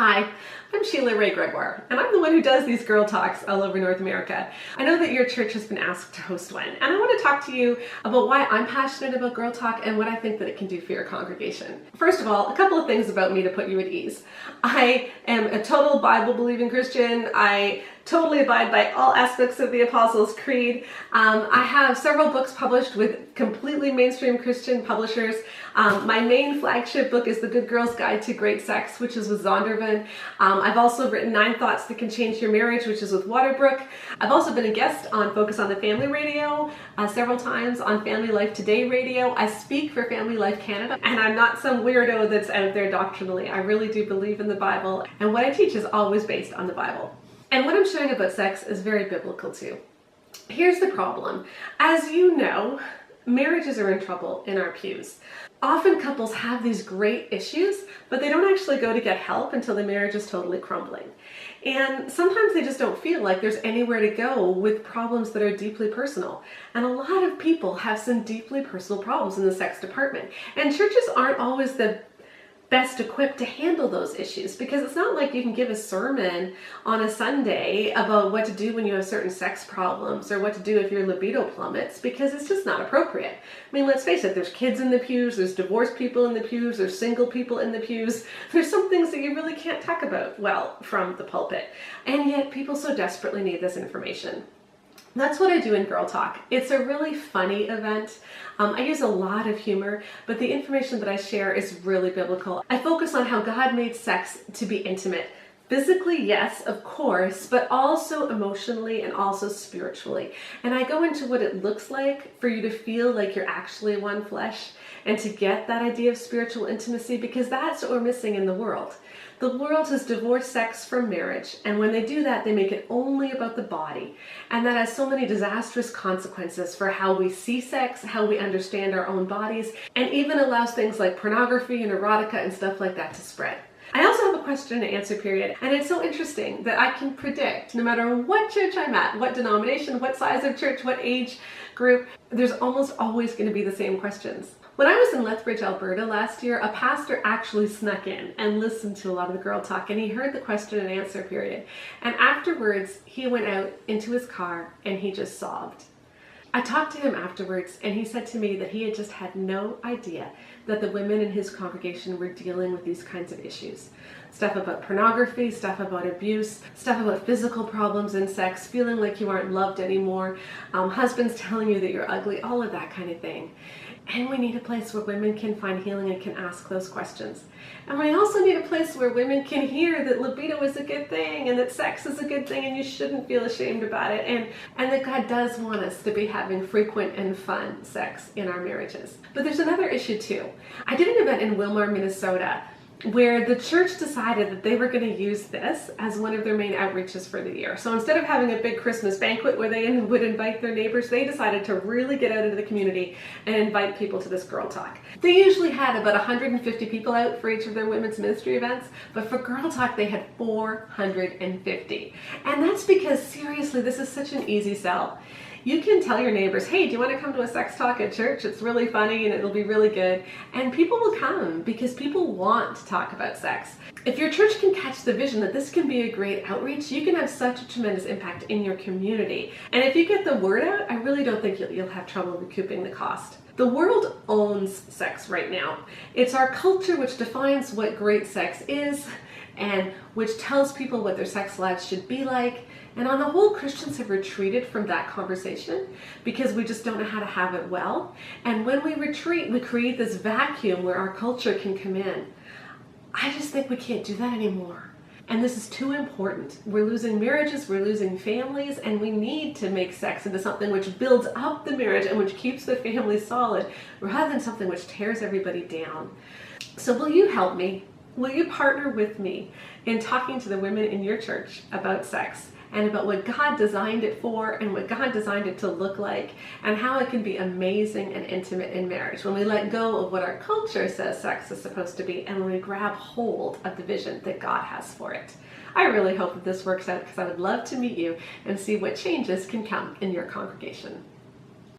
Hi, I'm Sheila Wray Gregoire, and I'm the one who does these girl talks all over North America. I know that your church has been asked to host one, and I want to talk to you about why I'm passionate about girl talk and what I think that it can do for your congregation. First of all, a couple of things about me to put you at ease. I am a total Bible-believing Christian. I totally abide by all aspects of the Apostles' Creed. I have several books published with completely mainstream Christian publishers. My main flagship book is The Good Girl's Guide to Great Sex, which is with Zondervan. I've also written 9 Thoughts That Can Change Your Marriage, which is with Waterbrook. I've also been a guest on Focus on the Family Radio several times, on Family Life Today Radio. I speak for Family Life Canada, and I'm not some weirdo that's out there doctrinally. I really do believe in the Bible, and what I teach is always based on the Bible. And what I'm sharing about sex is very biblical too. Here's the problem. As you know, marriages are in trouble in our pews. Often couples have these great issues, but they don't actually go to get help until the marriage is totally crumbling. And sometimes they just don't feel like there's anywhere to go with problems that are deeply personal. And a lot of people have some deeply personal problems in the sex department. And churches aren't always the best equipped to handle those issues, because it's not like you can give a sermon on a Sunday about what to do when you have certain sex problems or what to do if your libido plummets, because it's just not appropriate. I mean, let's face it, there's kids in the pews, there's divorced people in the pews, there's single people in the pews. There's some things that you really can't talk about well from the pulpit, and yet people so desperately need this information. That's what I do in Girl Talk. It's a really funny event. I use a lot of humor, but the information that I share is really biblical. I focus on how God made sex to be intimate. Physically, yes, of course, but also emotionally and also spiritually. And I go into what it looks like for you to feel like you're actually one flesh and to get that idea of spiritual intimacy, because that's what we're missing in the world. The world has divorced sex from marriage, and when they do that, they make it only about the body. And that has so many disastrous consequences for how we see sex, how we understand our own bodies, and even allows things like pornography and erotica and stuff like that to spread. I also have a question and answer period, and it's so interesting that I can predict, no matter what church I'm at, what denomination, what size of church, what age group, there's almost always going to be the same questions. When I was in Lethbridge, Alberta last year, a pastor actually snuck in and listened to a lot of the girl talk, and he heard the question and answer period. And afterwards, he went out into his car and he just sobbed. I talked to him afterwards, and he said to me that he had just had no idea that the women in his congregation were dealing with these kinds of issues. Stuff about pornography, stuff about abuse, stuff about physical problems in sex, feeling like you aren't loved anymore, husbands telling you that you're ugly, all of that kind of thing. And we need a place where women can find healing and can ask those questions. And we also need a place where women can hear that libido is a good thing and that sex is a good thing and you shouldn't feel ashamed about it, and that God does want us to be having frequent and fun sex in our marriages. But there's another issue too. I did an event in Wilmar, Minnesota, where the church decided that they were going to use this as one of their main outreaches for the year. So instead of having a big Christmas banquet where they would invite their neighbors, they decided to really get out into the community and invite people to this girl talk. They usually had about 150 people out for each of their women's ministry events, but for girl talk they had 450. And that's because, seriously, this is such an easy sell. You can tell your neighbors, hey, do you want to come to a sex talk at church? It's really funny and it'll be really good. And people will come because people want to talk about sex. If your church can catch the vision that this can be a great outreach, you can have such a tremendous impact in your community. And if you get the word out, I really don't think you'll have trouble recouping the cost. The world owns sex right now. It's our culture which defines what great sex is and which tells people what their sex lives should be like. And on the whole, Christians have retreated from that conversation because we just don't know how to have it well. And when we retreat, we create this vacuum where our culture can come in. I just think we can't do that anymore. And this is too important. We're losing marriages, we're losing families, and we need to make sex into something which builds up the marriage and which keeps the family solid, rather than something which tears everybody down. So will you help me? Will you partner with me in talking to the women in your church about sex and about what God designed it for and what God designed it to look like and how it can be amazing and intimate in marriage when we let go of what our culture says sex is supposed to be and when we grab hold of the vision that God has for it? I really hope that this works out, because I would love to meet you and see what changes can come in your congregation.